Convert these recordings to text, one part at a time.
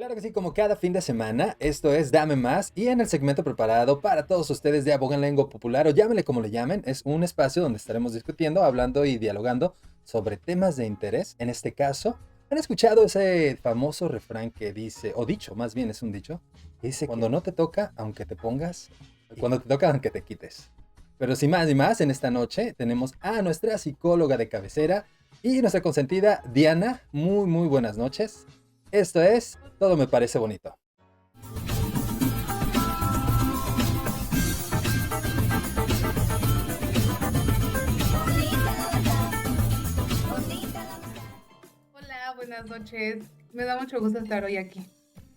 Claro que sí, como cada fin de semana, esto es Dame Más y en el segmento preparado para todos ustedes de Aboga en Lengua Popular o llámenle como le llamen, es un espacio donde estaremos discutiendo, hablando y dialogando sobre temas de interés. En este caso, ¿han escuchado ese famoso refrán que dice, o dicho, más bien es un dicho, que dice, cuando no te toca, aunque te pongas, cuando te toca, aunque te quites? Pero sin más ni más, en esta noche tenemos a nuestra psicóloga de cabecera y nuestra consentida Diana. Muy, muy buenas noches. Esto es Todo me parece bonito. Hola, buenas noches. Me da mucho gusto estar hoy aquí.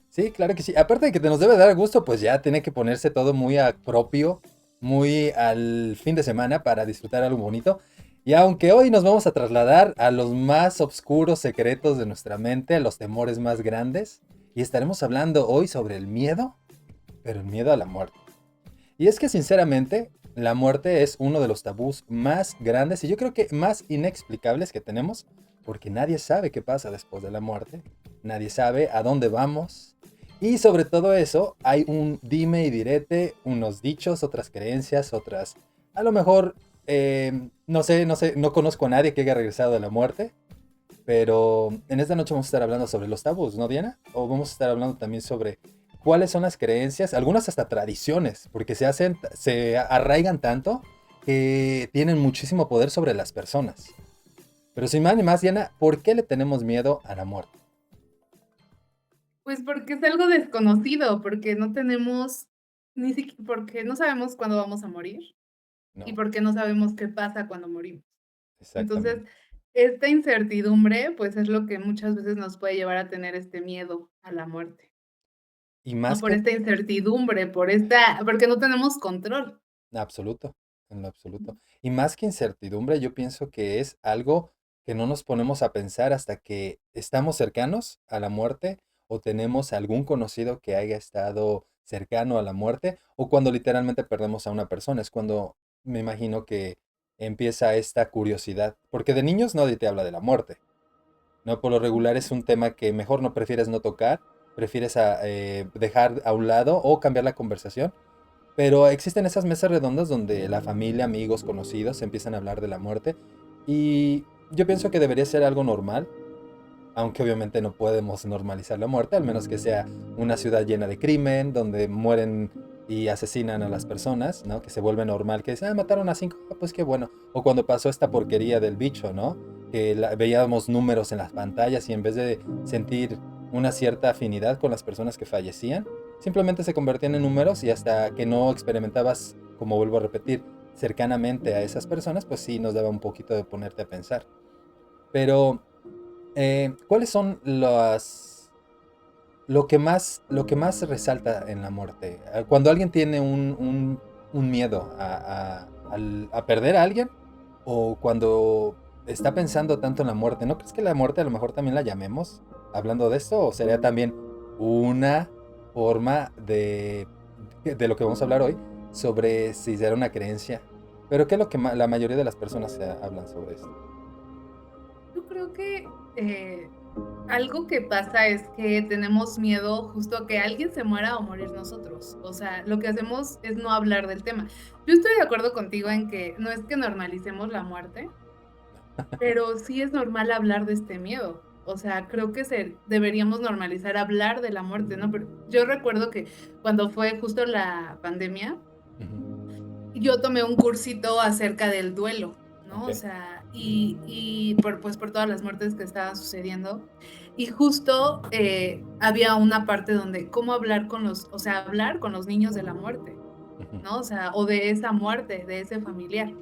Sí, claro que sí. Aparte de que te nos debe dar gusto, pues ya tiene que ponerse todo muy a propio, muy al fin de semana para disfrutar algo bonito. Y aunque hoy nos vamos a trasladar a los más oscuros secretos de nuestra mente, a los temores más grandes, y estaremos hablando hoy sobre el miedo, pero el miedo a la muerte. Y es que sinceramente, la muerte es uno de los tabús más grandes y yo creo que más inexplicables que tenemos, porque nadie sabe qué pasa después de la muerte, nadie sabe a dónde vamos. Y sobre todo eso, hay un dime y direte, unos dichos, otras creencias, otras... A lo mejor, no sé, no conozco a nadie que haya regresado de la muerte, pero en esta noche vamos a estar hablando sobre los tabús, ¿no, Diana? O vamos a estar hablando también sobre cuáles son las creencias, algunas hasta tradiciones, porque se arraigan tanto que tienen muchísimo poder sobre las personas. Pero sin más ni más, Diana, ¿por qué le tenemos miedo a la muerte? Pues porque es algo desconocido, porque no tenemos ni siquiera, porque no sabemos cuándo vamos a morir y No, porque no sabemos qué pasa cuando morimos. Entonces, exactamente. esta incertidumbre, pues es lo que muchas veces nos puede llevar a tener este miedo a la muerte, Y ¿no? más Por que esta incertidumbre, porque no tenemos control. absoluto, en lo absoluto. Y más que incertidumbre, yo pienso que es algo que no nos ponemos a pensar hasta que estamos cercanos a la muerte o tenemos algún conocido que haya estado cercano a la muerte o cuando literalmente perdemos a una persona. Es cuando me imagino que empieza esta curiosidad, porque de niños nadie te habla de la muerte, ¿no? Por lo regular es un tema que mejor no prefieres no tocar, prefieres dejar a un lado o cambiar la conversación. Pero existen esas mesas redondas donde la familia, amigos, conocidos empiezan a hablar de la muerte y yo pienso que debería ser algo normal, aunque obviamente no podemos normalizar la muerte, al menos que sea una ciudad llena de crimen, donde mueren y asesinan a las personas, ¿no? Que se vuelve normal, que dicen, ah, mataron a cinco, ah, pues qué bueno. O cuando pasó esta porquería del bicho, ¿no? Que veíamos números en las pantallas y en vez de sentir una cierta afinidad con las personas que fallecían, simplemente se convertían en números y hasta que no experimentabas, como vuelvo a repetir, cercanamente a esas personas, pues sí nos daba un poquito de ponerte a pensar. Pero ¿cuáles son lo que más resalta en la muerte? Cuando alguien tiene un miedo a perder a alguien o cuando está pensando tanto en la muerte, ¿no crees que la muerte a lo mejor también la llamemos hablando de esto? ¿O sería también una forma de lo que vamos a hablar hoy sobre si será una creencia? Pero ¿qué es lo que la mayoría de las personas hablan sobre esto? Yo creo que algo que pasa es que tenemos miedo justo a que alguien se muera o morir nosotros. O sea, lo que hacemos es no hablar del tema. Yo estoy de acuerdo contigo en que no es que normalicemos la muerte, pero sí es normal hablar de este miedo. O sea, creo que deberíamos normalizar hablar de la muerte, ¿no? Pero yo recuerdo que cuando fue justo la pandemia, Ujú. yo tomé un cursito acerca del duelo, ¿no? Ok. O sea, y pues, por todas las muertes que estaban sucediendo. Y justo, había una parte donde cómo hablar con o sea, hablar con los niños de la muerte, Ujú. ¿no? O sea, o de esa muerte, de ese familiar.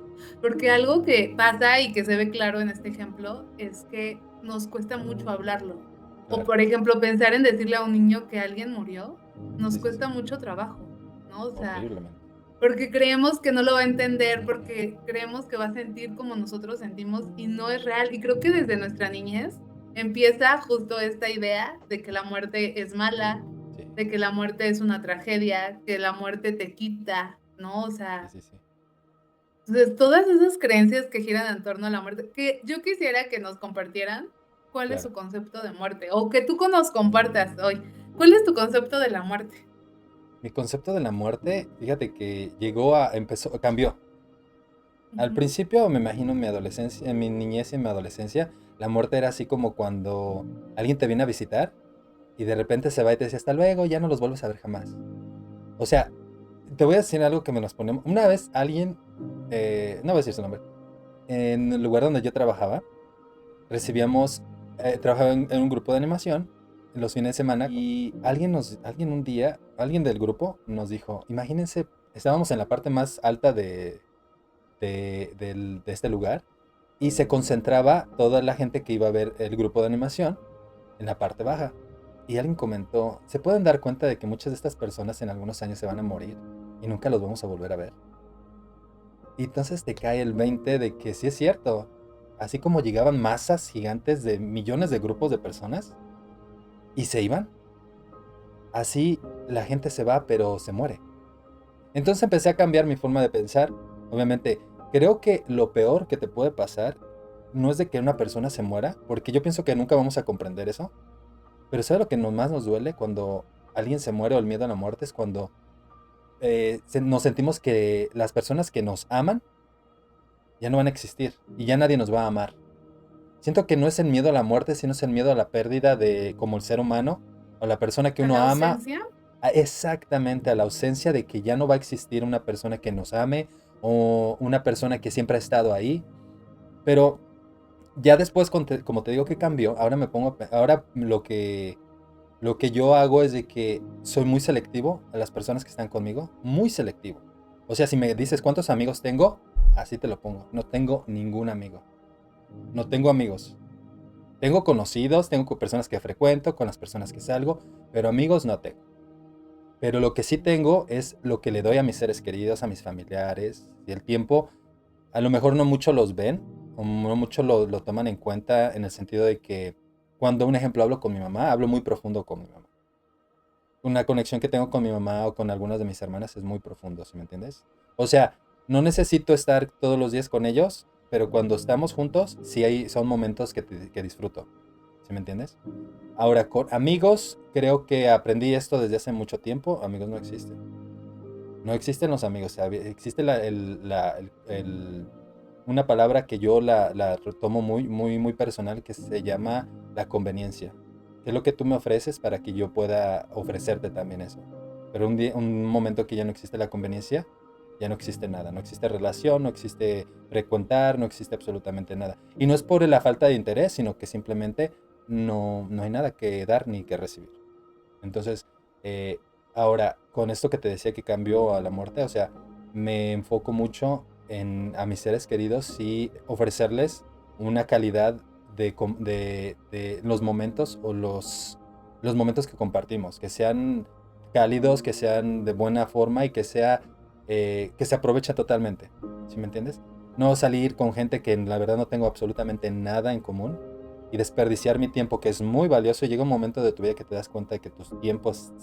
Porque algo que pasa y que se ve claro en este ejemplo es que nos cuesta mucho hablarlo. O, Claro. por ejemplo, pensar en decirle a un niño que alguien murió, nos Sí, sí, sí. cuesta mucho trabajo, ¿no? O sea, Horriblemente. porque creemos que no lo va a entender, porque creemos que va a sentir como nosotros sentimos y no es real. Y creo que desde nuestra niñez empieza justo esta idea de que la muerte es mala, Sí, de que la muerte es una tragedia, que la muerte te quita, ¿no? O sí, sea, sí, sí. entonces todas esas creencias que giran en torno a la muerte, que yo quisiera que nos compartieran cuál es Claro. su concepto de muerte o que tú nos compartas hoy. ¿Cuál es tu concepto de la muerte? Mi concepto de la muerte, fíjate que cambió. Al Ujú. principio, me imagino en mi adolescencia, en mi niñez y en mi adolescencia, la muerte era así como cuando alguien te viene a visitar y de repente se va y te dice hasta luego, ya no los vuelves a ver jamás. O sea, te voy a decir algo que me nos ponemos. Una vez alguien, no voy a decir su nombre, en el lugar donde yo trabajaba, recibíamos, trabajaba en un grupo de animación en los fines de semana y alguien un día, alguien del grupo nos dijo, imagínense, estábamos en la parte más alta de este lugar y se concentraba toda la gente que iba a ver el grupo de animación en la parte baja. Y alguien comentó, ¿se pueden dar cuenta de que muchas de estas personas en algunos años se van a morir y nunca los vamos a volver a ver? Y entonces te cae el 20 de que sí es cierto. Así como llegaban masas gigantes de millones de grupos de personas y se iban, así la gente se va pero se muere. Entonces empecé a cambiar mi forma de pensar. Obviamente, creo que lo peor que te puede pasar no es de que una persona se muera, porque yo pienso que nunca vamos a comprender eso. Pero ¿sabes lo que más nos duele cuando alguien se muere o el miedo a la muerte? Es cuando nos sentimos que las personas que nos aman ya no van a existir y ya nadie nos va a amar. Siento que no es el miedo a la muerte, sino es el miedo a la pérdida de como el ser humano o la persona que ¿A uno la ama. ausencia? Exactamente, a la ausencia de que ya no va a existir una persona que nos ame o una persona que siempre ha estado ahí. Pero ya después, como te digo que cambió, ahora ahora lo que yo hago es de que soy muy selectivo a las personas que están conmigo, muy selectivo. O sea, si me dices cuántos amigos tengo, así te lo pongo. No tengo ningún amigo. No tengo amigos. Tengo conocidos, tengo personas que frecuento, con las personas que salgo, pero amigos no tengo. Pero lo que sí tengo es lo que le doy a mis seres queridos, a mis familiares. Y el tiempo, a lo mejor no mucho los ven, o no mucho lo toman en cuenta en el sentido de que cuando, un ejemplo, hablo con mi mamá, hablo muy profundo con mi mamá. Una conexión que tengo con mi mamá o con algunas de mis hermanas es muy profundo, ¿sí me entiendes? O sea, no necesito estar todos los días con ellos, pero cuando estamos juntos, sí son momentos que disfruto, ¿sí me entiendes? Ahora, con amigos, creo que aprendí esto desde hace mucho tiempo. Amigos no existen. No existen los amigos. Existe una palabra que yo la retomo muy, muy, muy personal que se llama la conveniencia. ¿Qué es lo que tú me ofreces para que yo pueda ofrecerte también eso? Pero un momento que ya no existe la conveniencia, ya no existe nada. No existe relación, no existe frecuentar, no existe absolutamente nada. Y no es por la falta de interés, sino que simplemente no hay nada que dar ni que recibir. Entonces, eh, ahora, con esto que te decía que cambió a la muerte, o sea, me enfoco mucho a mis seres queridos y ofrecerles una calidad de los momentos o los momentos que compartimos, que sean cálidos, que sean de buena forma y que se aprovecha totalmente. ¿Sí me entiendes? No salir con gente que la verdad no tengo absolutamente nada en común y desperdiciar mi tiempo, que es muy valioso. Y llega un momento de tu vida que te das cuenta de que tu tiempo es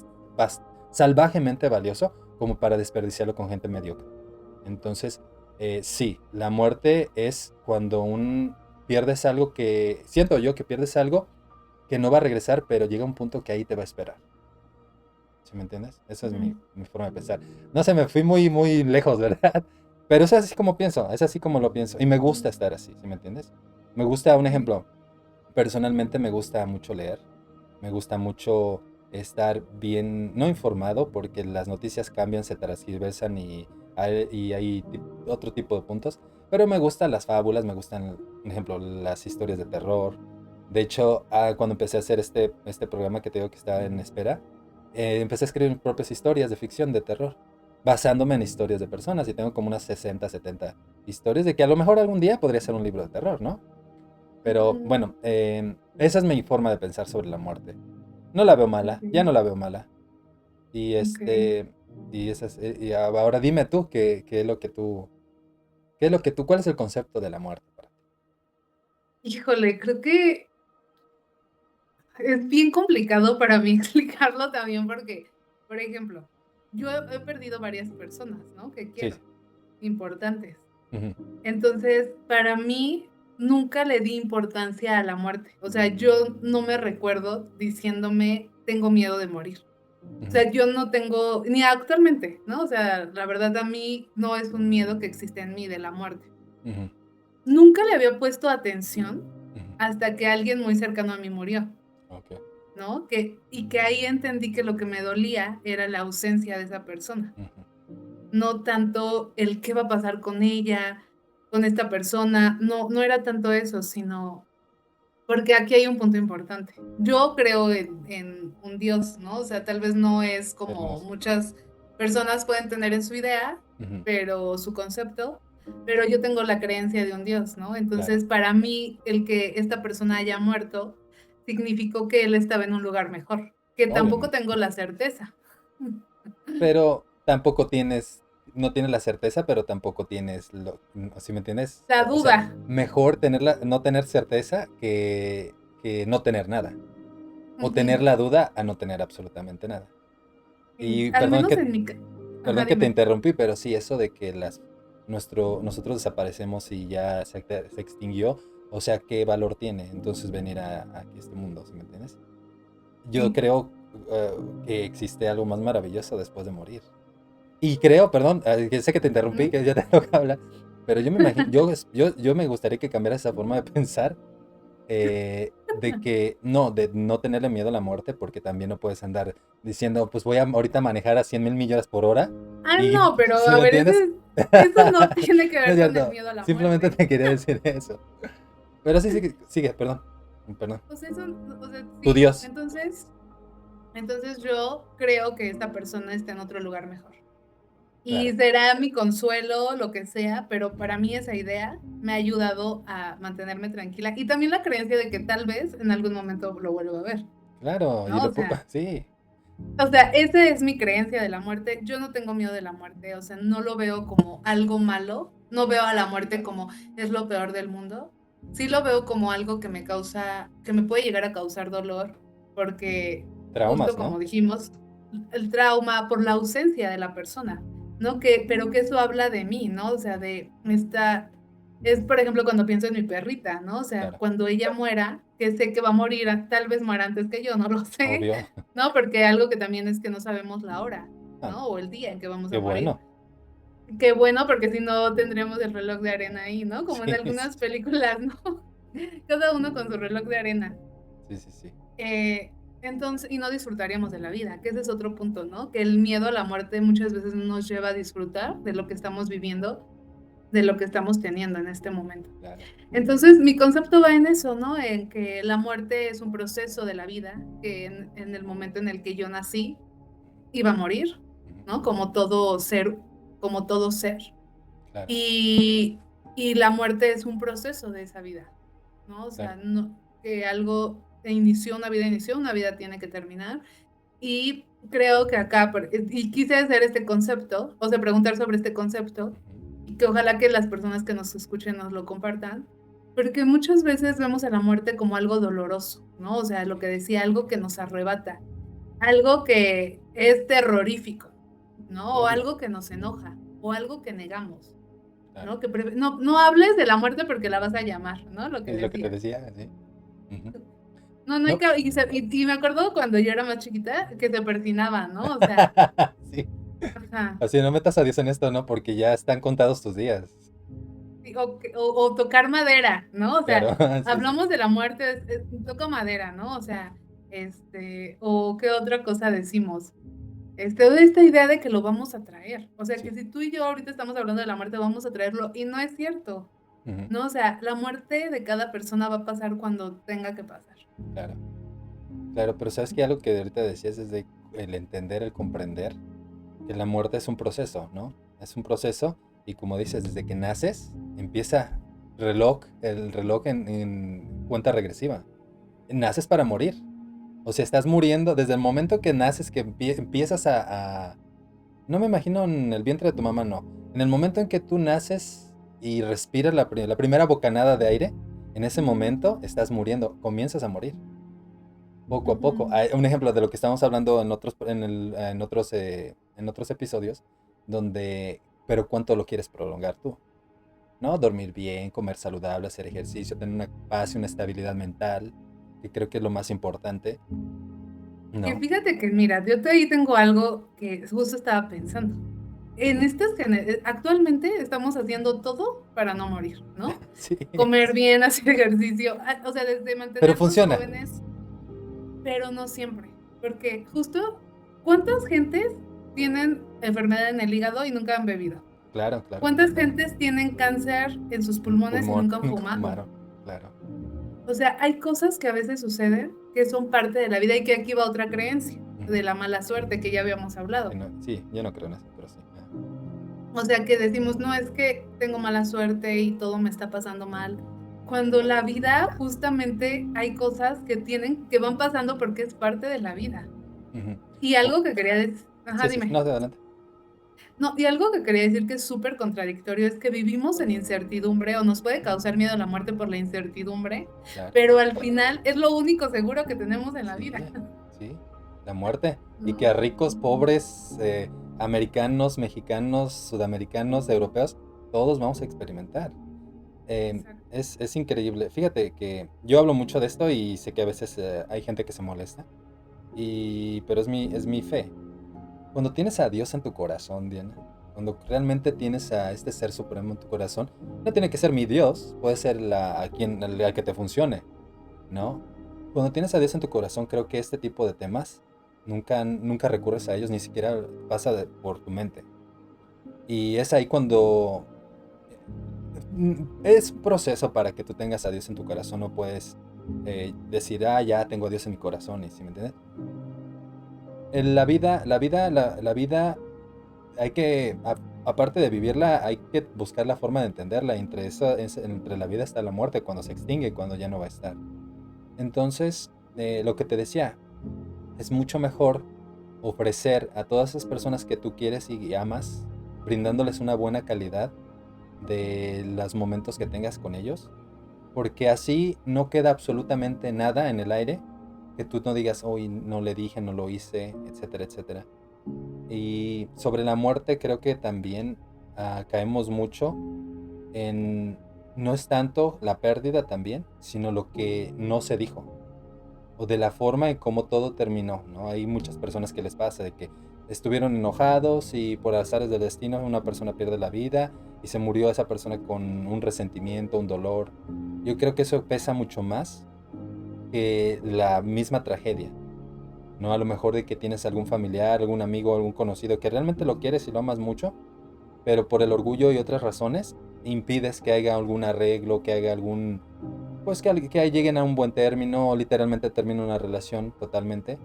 salvajemente valioso como para desperdiciarlo con gente mediocre. Entonces, sí, la muerte es cuando pierdes algo siento yo que pierdes algo que no va a regresar, pero llega un punto que ahí te va a esperar. ¿Sí me entiendes? Esa es Ujú. mi forma de pensar. No sé, me fui muy, muy lejos, ¿verdad? Pero es así como pienso, es así como lo pienso. Y me gusta estar así, ¿sí me entiendes? Me gusta, un Sí. ejemplo, personalmente me gusta mucho leer, me gusta mucho estar bien, no informado, porque las noticias cambian, se transgiversan y hay otro tipo de puntos, pero me gustan las fábulas, me gustan, por ejemplo, las historias de terror. De hecho, cuando empecé a hacer este programa que te digo que está en espera, empecé a escribir mis propias historias de ficción, de terror, basándome en historias de personas, y tengo como unas 60 70 historias de que a lo mejor algún día podría ser un libro de terror, ¿no? Pero Ujú. bueno, esa es mi forma de pensar sobre la muerte. No la veo mala, ya Okey, no la veo mala. Y okey. ahora dime tú, cuál es el concepto de la muerte para ti? Híjole, creo que es bien complicado para mí explicarlo también porque, por ejemplo, yo he perdido varias personas, ¿no?, que Sí, quiero, importantes. ujú, Entonces, para mí, nunca le di importancia a la muerte. O sea, yo no me recuerdo diciéndome tengo miedo de morir. O Ujú, sea, yo no tengo, ni actualmente, ¿no? O sea, la verdad a mí no es un miedo que existe en mí de la muerte. ujú, Nunca le había puesto atención ujú. hasta que alguien muy cercano a mí murió, Okey. ¿no? Que ahí entendí que lo que me dolía era la ausencia de esa persona, Ujú. no tanto el qué va a pasar con ella, con esta persona, no era tanto eso, sino porque aquí hay un punto importante. Yo creo en un Dios, ¿no? O sea, tal vez no es como Hermoso. muchas personas pueden tener en su idea, Ujú. pero su concepto, pero yo tengo la creencia de un Dios, ¿no? Claro. Entonces, para mí, el que esta persona haya muerto significó que él estaba en un lugar mejor, que tampoco Obviamente. tengo la certeza. Pero tampoco tienes no tienes la certeza, pero tampoco tienes ¿sí me entiendes? La O sea, duda. mejor no tener certeza que no tener nada, o tener Ujú. la duda a no tener absolutamente nada. Y Al menos en mi ajá, perdón que te dime. interrumpí, pero sí, eso de que nosotros desaparecemos y ya se extinguió, o sea, ¿qué valor tiene entonces venir aquí a este mundo, ¿sí me entiendes? Yo Sí. creo, que existe algo más maravilloso después de morir. Y creo, perdón, que sé que te interrumpí, Ujú. que ya te toca hablar, pero yo me imagino, yo me gustaría que cambiaras esa forma de pensar, de no tenerle miedo a la muerte, porque también no puedes andar diciendo, pues voy a ahorita manejar a 100,000 millas por hora, Ah, y, no, pero ¿sí a me ver, entiendes? eso no tiene que No es ver con el cierto, miedo a la simplemente muerte. te quería decir eso. Pero sí, sigue, sigue, perdón, perdón. O sea, eso, o sea, Tu sí. Dios, Entonces yo creo que esta persona está en otro lugar mejor. Y claro. será mi consuelo, lo que sea, pero para mí esa idea me ha ayudado a mantenerme tranquila. Y también la creencia de que tal vez en algún momento lo vuelva a ver, Claro, ¿no? sí, Esa es mi creencia de la muerte. Yo no tengo miedo de la muerte, o sea, no lo veo como algo malo, no veo a la muerte como es lo peor del mundo. Sí lo veo como algo que me causa, que me puede llegar a causar dolor, porque traumas, justo como ¿no? dijimos, el trauma por la ausencia de la persona, ¿no? Pero que eso habla de mí, ¿no? O sea, de esta, es por ejemplo cuando pienso en mi perrita, ¿no? O sea, Claro, cuando ella muera, que sé que va a morir, tal vez muera antes que yo, no lo sé, obvio. ¿no? Porque algo que también es que no sabemos la hora, Ah, ¿no? O el día en que vamos qué a morir. bueno. Qué bueno, porque si no tendríamos el reloj de arena ahí, ¿no? Como en Sí, algunas sí, películas, ¿no? Cada uno con su reloj de arena. sí, sí, sí, Eh, entonces, y no disfrutaríamos de la vida, que ese es otro punto, ¿no? Que el miedo a la muerte muchas veces no nos lleva a disfrutar de lo que estamos viviendo, de lo que estamos teniendo en este momento. claro. Entonces, mi concepto va en eso, ¿no? En que la muerte es un proceso de la vida, que en el momento en el que yo nací, iba a morir, Ujú, ¿no? Como todo ser. claro, Y y la muerte es un proceso de esa vida, ¿no? O sea, claro. no que algo inició, una vida tiene que terminar. Y creo que acá, y quise hacer este concepto, o sea, preguntar sobre este concepto, Ujú, y que ojalá que las personas que nos escuchen nos lo compartan, porque muchas veces vemos a la muerte como algo doloroso, ¿no? O sea, lo que decía, algo que nos arrebata. Algo que es terrorífico, ¿no? O obvio, algo que nos enoja, o algo que negamos, claro. ¿no? No hables de la muerte porque la vas a llamar, ¿no? Lo que Es lo que te decía. decía, sí. Ujú. No, no hay No. que y me acuerdo cuando yo era más chiquita que se persinaba, ¿no? O sea, Sí. ajá, Así no metas a Dios en esto, ¿no? Porque ya están contados tus días. sí, o tocar madera, ¿no? O Claro, sea, sí, sí. hablamos de la muerte, toca madera, ¿no? O sea, o qué otra cosa decimos. Esta idea de que lo vamos a traer. O sea, que Sí. si tú y yo ahorita estamos hablando de la muerte, vamos a traerlo, y no es cierto, Ujú, ¿no? O sea, la muerte de cada persona va a pasar cuando tenga que pasar. claro. Claro, pero sabes que algo que ahorita decías es de el entender, el comprender que la muerte es un proceso, ¿no? Es un proceso y como dices, desde que naces empieza el reloj en cuenta regresiva. Naces para morir. O sea, estás muriendo desde el momento que naces, que empiezas no me imagino en el vientre de tu mamá, no. En el momento en que tú naces y respiras la primera bocanada de aire, en ese momento estás muriendo, comienzas a morir, poco a poco. Ujú. Hay un ejemplo de lo que estamos hablando en otros episodios, pero ¿cuánto lo quieres prolongar tú? ¿No? Dormir bien, comer saludable, hacer ejercicio, tener una paz y una estabilidad mental, que creo que es lo más importante. Que No. fíjate que, mira, yo ahí tengo algo que justo estaba pensando. En estas actualmente estamos haciendo todo para no morir, ¿no? Sí, Comer bien, hacer ejercicio, o sea, desde pero mantenernos funciona. jóvenes, pero no siempre, porque justo, ¿cuántas gentes tienen enfermedad en el hígado y nunca han bebido? Claro, claro. ¿Cuántas gentes tienen cáncer en sus pulmones y Pulmón, nunca han nunca fumado? fumaron. Claro. O sea, hay cosas que a veces suceden que son parte de la vida y que aquí va otra creencia, de Ujú. la mala suerte que ya habíamos Sí, hablado. sí, yo no creo en eso, pero sí. Ajá. O sea, que decimos, no, es que tengo mala suerte y todo me está pasando mal. Cuando la vida, justamente, hay cosas que van pasando porque es parte de la vida. Ujú. Y O- algo que quería decir, ajá, sí, sí, sí. No, dime. adelante. No, y algo que quería decir que es súper contradictorio es que vivimos en incertidumbre o nos puede causar miedo la muerte por la incertidumbre, Claro. pero al final es lo único seguro que tenemos en la vida, Sí, sí. La muerte. Y que ¿no? a ricos, pobres, americanos, mexicanos, sudamericanos, europeos, todos vamos a experimentar. Exacto. Es increíble. Fíjate que yo hablo mucho de esto y sé que a veces hay gente que se molesta, pero es mi fe. Cuando tienes a Dios en tu corazón, Diana, cuando realmente tienes a este ser supremo en tu corazón, no tiene que ser mi Dios, puede ser al que te funcione, ¿no? Cuando tienes a Dios en tu corazón, creo que este tipo de temas nunca recurres a ellos, ni siquiera pasa por tu mente. Y es ahí cuando es un proceso para que tú tengas a Dios en tu corazón, no puedes decir, ah, ya tengo a Dios en mi corazón, ¿y si me entiendes? La vida hay que, aparte de vivirla, hay que buscar la forma de entenderla. Entre la vida está la muerte, cuando se extingue, cuando ya no va a estar. Entonces, lo que te decía, es mucho mejor ofrecer a todas esas personas que tú quieres y amas, brindándoles una buena calidad de los momentos que tengas con ellos, porque así no queda absolutamente nada en el aire que tú no digas, hoy no le dije, no lo hice, etcétera, etcétera. Y sobre la muerte creo que también caemos mucho en, no es tanto la pérdida también, sino lo que no se dijo o de la forma en cómo todo terminó, ¿no? Hay muchas personas que les pasa de que estuvieron enojados y por azares del destino una persona pierde la vida y se murió esa persona con un resentimiento, un dolor. Yo creo que eso pesa mucho más que la misma tragedia, ¿no? A lo mejor de que tienes algún familiar, algún amigo, algún conocido que realmente lo quieres y lo amas mucho, pero por el orgullo y otras razones impides que haya algún arreglo, que haya algún, pues que lleguen a un buen término o literalmente termine una relación totalmente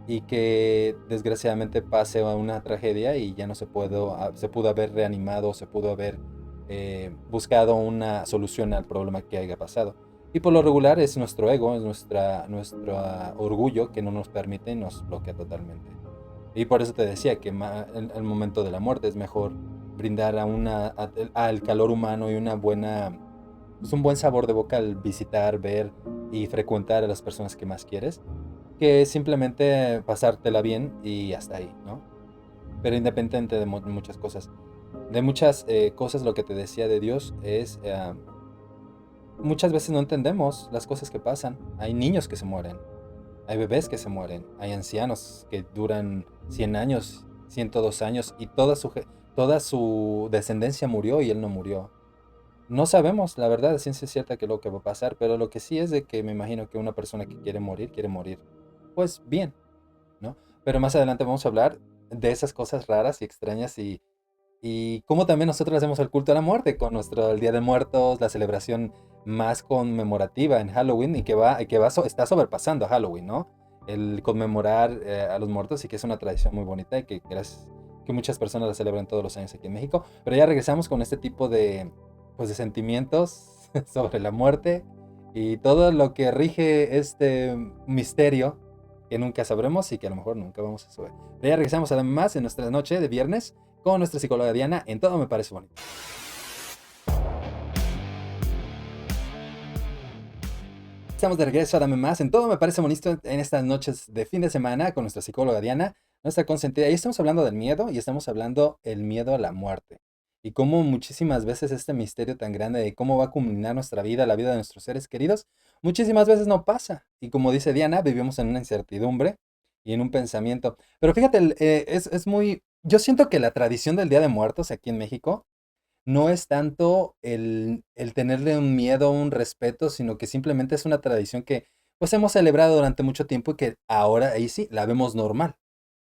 y que desgraciadamente pase a una tragedia y ya no se pudo haber reanimado, se pudo haber buscado una solución al problema que haya pasado. Y por lo regular es nuestro ego, es nuestro orgullo que no nos permite y nos bloquea totalmente. Y por eso te decía que el momento de la muerte es mejor brindar al calor humano y pues un buen sabor de boca al visitar, ver y frecuentar a las personas que más quieres, que simplemente pasártela bien y hasta ahí, ¿no? Pero independiente de muchas cosas. De muchas cosas lo que te decía de Dios es, muchas veces no entendemos las cosas que pasan. Hay niños que se mueren, hay bebés que se mueren, hay ancianos que duran 100 años, 102 años y toda su descendencia murió y él no murió. No sabemos, la verdad, a ciencia cierta que lo que va a pasar, pero lo que sí es de que me imagino que una persona que quiere morir, pues bien, ¿no? Pero más adelante vamos a hablar de esas cosas raras y extrañas y cómo también nosotros hacemos el culto a la muerte con nuestro el Día de Muertos, la celebración más conmemorativa en Halloween está sobrepasando a Halloween, ¿no? El conmemorar a los muertos y que es una tradición muy bonita y que muchas personas la celebran todos los años aquí en México. Pero ya regresamos con este tipo pues, de sentimientos sobre la muerte y todo lo que rige este misterio que nunca sabremos y que a lo mejor nunca vamos a saber. Pero ya regresamos además en nuestra noche de viernes con nuestra psicóloga Diana en Todo Me Parece Bonito. Estamos de regreso a Dame Más en Todo Me Parece Bonito en estas noches de fin de semana con nuestra psicóloga Diana, nuestra consentida. Y estamos hablando del miedo y estamos hablando el miedo a la muerte. Y cómo muchísimas veces este misterio tan grande de cómo va a culminar nuestra vida, la vida de nuestros seres queridos, muchísimas veces no pasa. Y como dice Diana, vivimos en una incertidumbre y en un pensamiento. Pero fíjate, es muy, yo siento que la tradición del Día de Muertos aquí en México no es tanto el tenerle un miedo, un respeto, sino que simplemente es una tradición que pues hemos celebrado durante mucho tiempo y que ahora ahí sí la vemos normal.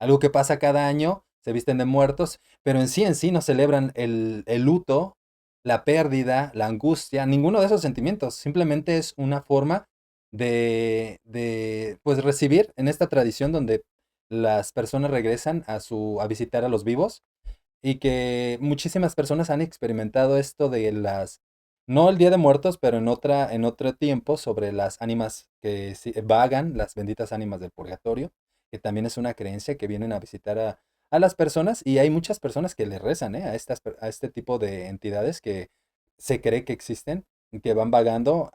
Algo que pasa cada año, se visten de muertos, pero en sí no celebran el luto, la pérdida, la angustia, ninguno de esos sentimientos. Simplemente es una forma pues recibir en esta tradición donde las personas regresan a visitar a los vivos y que muchísimas personas han experimentado esto de no el Día de Muertos, pero en otro tiempo sobre las ánimas que vagan, las benditas ánimas del purgatorio, que también es una creencia que vienen a visitar a las personas y hay muchas personas que le rezan, a este tipo de entidades que se cree que existen, que van vagando.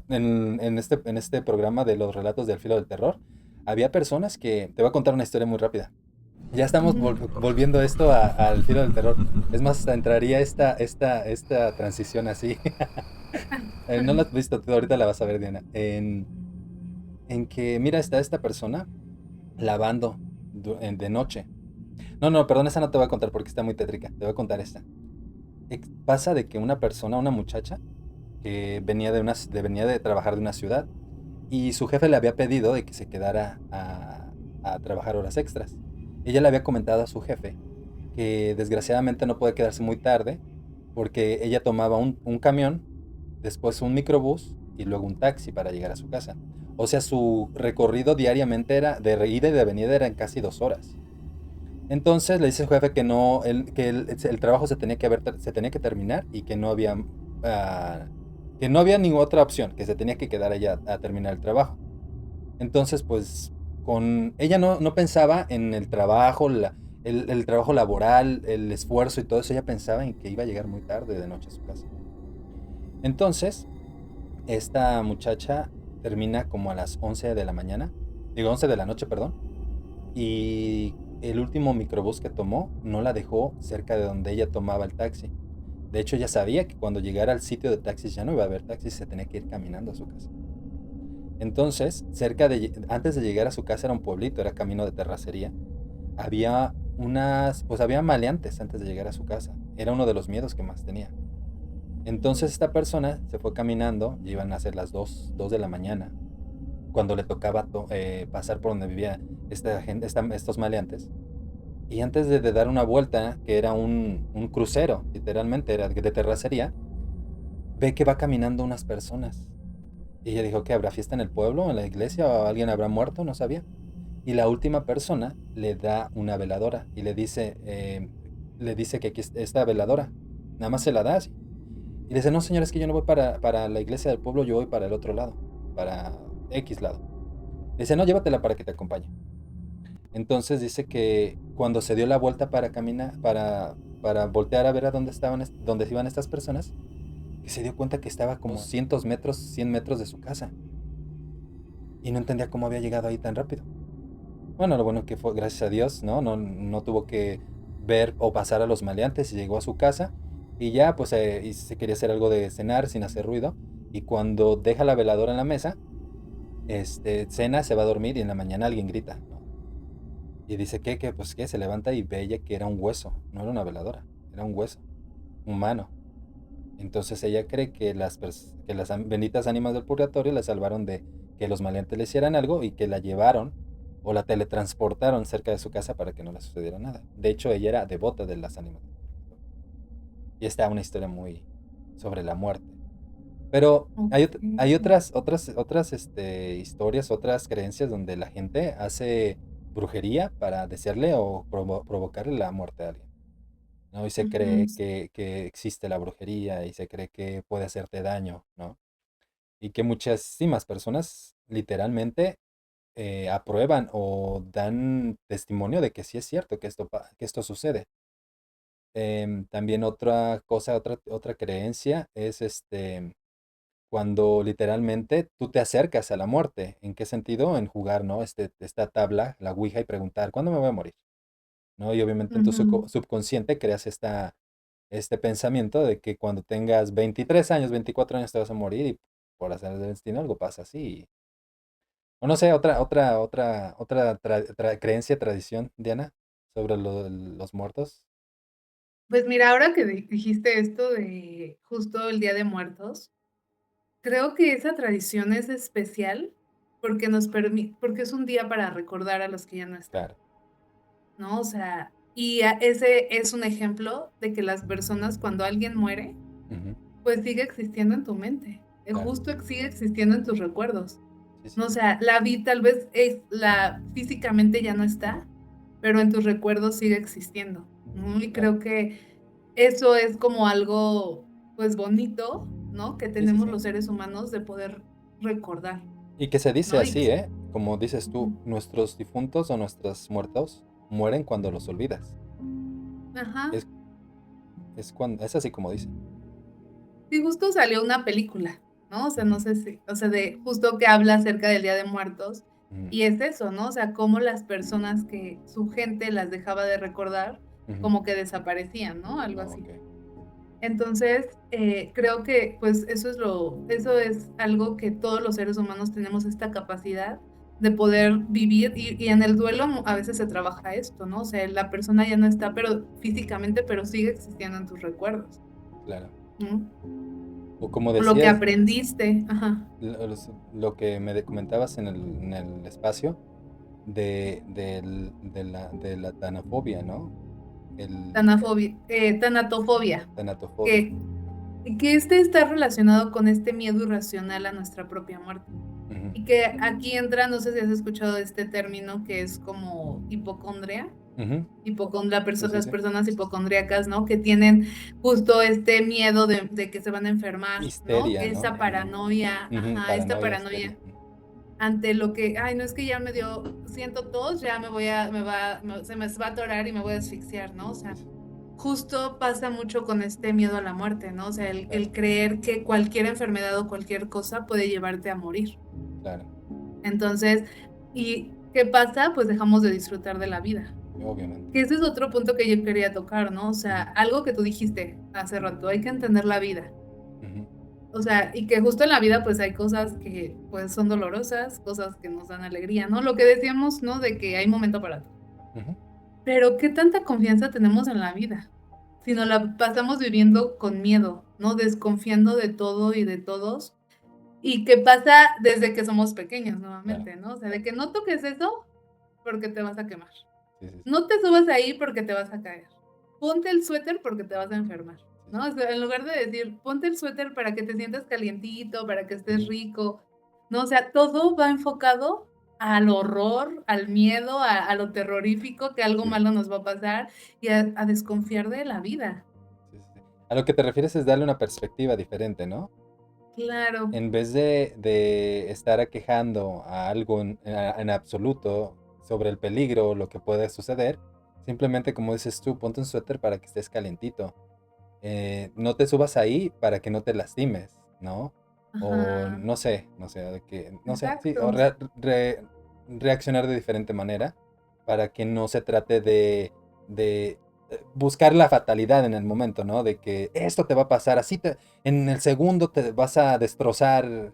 En este programa de los relatos del filo del terror, había personas que, te voy a contar una historia muy rápida. Ya estamos Ujú. volviendo esto al filo del terror. Es más, hasta entraría esta transición así. No la has visto, tú ahorita la vas a ver, Diana. En que, mira, está esta persona lavando de noche. No, no, perdón, esa no te voy a contar porque está muy tétrica. Te voy a contar esta. Pasa de que una persona, una muchacha, que venía de trabajar de una ciudad y su jefe le había pedido de que se quedara a trabajar horas extras. Ella le había comentado a su jefe que desgraciadamente no puede quedarse muy tarde porque ella tomaba un camión, después un microbús y luego un taxi para llegar a su casa. O sea, su recorrido diariamente era de ida y de venida eran casi 2 horas. Entonces le dice el jefe que no, el trabajo se tenía que terminar y ah, que no había ninguna otra opción, que se tenía que quedar allá a terminar el trabajo. Entonces, pues, ella no pensaba en el trabajo, el trabajo laboral, el esfuerzo y todo eso, ella pensaba en que iba a llegar muy tarde de noche a su casa. Entonces, esta muchacha termina como a las 11 de la mañana, digo 11 de la noche, perdón, y el último microbús que tomó no la dejó cerca de donde ella tomaba el taxi. De hecho, ella sabía que cuando llegara al sitio de taxis ya no iba a haber taxis, se tenía que ir caminando a su casa. Entonces, antes de llegar a su casa era un pueblito, era camino de terracería. Pues había maleantes antes de llegar a su casa. Era uno de los miedos que más tenía. Entonces esta persona se fue caminando, ya iban a ser las 2 de la mañana, cuando le tocaba pasar por donde vivía estos maleantes. Y antes de dar una vuelta, que era un crucero, literalmente era de terracería, ve que va caminando unas personas. Y ella dijo que habrá fiesta en el pueblo, en la iglesia, o alguien habrá muerto, no sabía. Y la última persona le da una veladora y le dice que aquí esta veladora, nada más se la da así. Y le dice, no señor, es que yo no voy para la iglesia del pueblo, yo voy para el otro lado, para X lado. Le dice, no, llévatela para que te acompañe. Entonces dice que cuando se dio la vuelta para caminar, para voltear a ver a dónde iban estas personas, que se dio cuenta que estaba como 200 metros, 100 metros de su casa. Y no entendía cómo había llegado ahí tan rápido. Bueno, lo bueno que fue, gracias a Dios, ¿no? No tuvo que ver o pasar a los maleantes y llegó a su casa y ya, pues, y se quería hacer algo de cenar sin hacer ruido. Y cuando deja la veladora en la mesa, cena, se va a dormir y en la mañana alguien grita, ¿no? Y dice pues, ¿qué? Se levanta y ve ella que era un hueso, no era una veladora, era un hueso humano. Entonces ella cree que que las benditas ánimas del purgatorio la salvaron de que los maleantes le hicieran algo y que la llevaron o la teletransportaron cerca de su casa para que no le sucediera nada. De hecho, ella era devota de las ánimas del purgatorio. Y está una historia muy sobre la muerte. Pero hay Okey. otras historias, otras creencias donde la gente hace brujería para desearle o provocarle la muerte a alguien. ¿No? Y se Ujú. cree que existe la brujería y se cree que puede hacerte daño, ¿no? Y que muchísimas personas literalmente aprueban o dan testimonio de que sí es cierto que que esto sucede. También otra cosa, otra creencia es cuando literalmente tú te acercas a la muerte. ¿En qué sentido? En jugar, ¿no? Esta tabla, la Ouija, y preguntar, ¿cuándo me voy a morir? ¿No? Y obviamente en tu Ujú. subconsciente creas este pensamiento de que cuando tengas 23 años, 24 años te vas a morir y por hacer el destino algo pasa así. O no sé, otra creencia, tradición, Diana, sobre los muertos. Pues mira, ahora que dijiste esto de justo el Día de Muertos, creo que esa tradición es especial porque es un día para recordar a los que ya no están, Claro. ¿no? O sea, y ese es un ejemplo de que las personas cuando alguien muere, Ujú, pues sigue existiendo en tu mente, claro. justo sigue existiendo en tus recuerdos, Sí, sí, ¿no? O sea, la vida tal vez físicamente ya no está, pero en tus recuerdos sigue existiendo, ¿no? Y claro. creo que eso es como algo, pues, bonito, ¿no? Que Sí, sí, tenemos sí. los seres humanos de poder recordar, Y que se dice ¿no? Y así, ¿eh? Como dices tú, ujú, nuestros difuntos o nuestros muertos mueren cuando los olvidas. ajá. Es, es así como dice. Sí, justo salió una película, ¿no? O sea, no sé si, o sea, de justo que habla acerca del Día de Muertos, Ujú, y es eso, ¿no? O sea, cómo las personas que su gente las dejaba de recordar, ujú. como que desaparecían, ¿no? Algo Oh, así. ok. Entonces, creo que, pues, eso es algo que todos los seres humanos tenemos esta capacidad de poder vivir, y en el duelo a veces se trabaja esto, ¿no? O sea, la persona ya no está, pero físicamente, pero sigue existiendo en tus recuerdos, Claro. ¿no? O como O lo que decías, aprendiste, ajá, lo que me comentabas en el espacio de la tanafobia, ¿no? El tanatofobia, tanatofobia. que este está relacionado con este miedo irracional a nuestra propia muerte. Ujú, Y que aquí entra, no sé si has escuchado de este término que es como hipocondria, ujú. Sí, sí, las sí. personas hipocondríacas, ¿no? Que tienen justo este miedo de que se van a enfermar, ¿no? Histeria, ¿no? Esa paranoia, Ujú, ajá, esta paranoia, histeria. paranoia ante lo que, ay, no es que ya me dio, siento tos, ya me voy a, me va, se me va a atorar y me voy a asfixiar, ¿no? O Sí, sea, sí, justo pasa mucho con este miedo a la muerte, ¿no? O sea, el claro, creer que cualquier enfermedad o cualquier cosa puede llevarte a morir. claro. Entonces, ¿y qué pasa? Pues dejamos de disfrutar de la vida. Obviamente. Que ese es otro punto que yo quería tocar, ¿no? O sea, Ujú, algo que tú dijiste hace rato, hay que entender la vida. ujú, O sea, y que justo en la vida pues hay cosas que pues son dolorosas, cosas que nos dan alegría, ¿no? Lo que decíamos, ¿no? De que hay momento para todo. ujú. Pero ¿qué tanta confianza tenemos en la vida? Si nos la pasamos viviendo con miedo, ¿no? Desconfiando de todo y de todos. Y qué pasa desde que somos pequeños Claro. nuevamente, ¿no? O sea, de que no toques eso porque te vas a quemar. Sí, sí, sí. No te subas ahí porque te vas a caer. Ponte el suéter porque te vas a enfermar, Sí, ¿no? sí. O sea, en lugar de decir, ponte el suéter para que te sientas calientito, para que estés Ujú, rico, ¿no? O sea, todo va enfocado al horror, al miedo, a lo terrorífico, que algo sí, malo nos va a pasar y a desconfiar de la vida. sí, sí, sí. A lo que te refieres es darle una perspectiva diferente, ¿no? Claro. En vez de estar aquejando a algo en absoluto sobre el peligro o lo que puede suceder, simplemente como dices tú, ponte un suéter para que estés calentito. No te subas ahí para que no te lastimes, ¿no? O Ajá. no sé, de que, no sé, sí, o Exacto. reaccionar de diferente manera para que no se trate de buscar la fatalidad en el momento, ¿no? De que esto te va a pasar, en el segundo te vas a destrozar.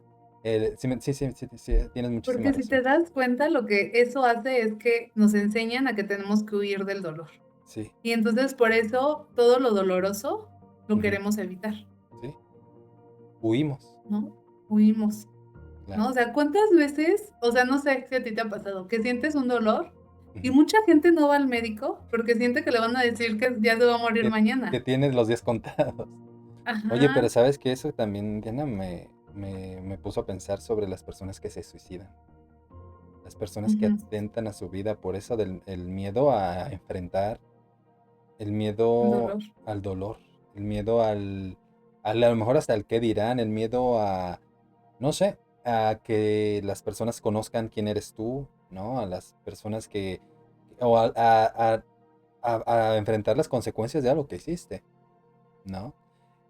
Sí, sí, sí, sí, sí, tienes muchísima Porque si te razón. das cuenta, lo que eso hace es que nos enseñan a que tenemos que huir del dolor. Sí, Y entonces por eso todo lo doloroso lo ujú, queremos evitar, sí, huimos, ¿no? Huimos, ¿no? claro. O sea, ¿cuántas veces, o sea, no sé si a ti te ha pasado, que sientes un dolor y Ujú. mucha gente no va al médico porque siente que le van a decir que ya se va a morir Que mañana? tienes los días contados. Oye, pero Ajá, ¿sabes qué? Eso también, Diana, me puso a pensar sobre las personas que se suicidan, las personas que ujú, atentan a su vida por eso del el miedo a enfrentar, el un miedo dolor. al dolor, el miedo a lo mejor hasta el qué dirán, el miedo a, no sé, a que las personas conozcan quién eres tú, ¿no? A las personas que, o a enfrentar las consecuencias de algo que hiciste, ¿no?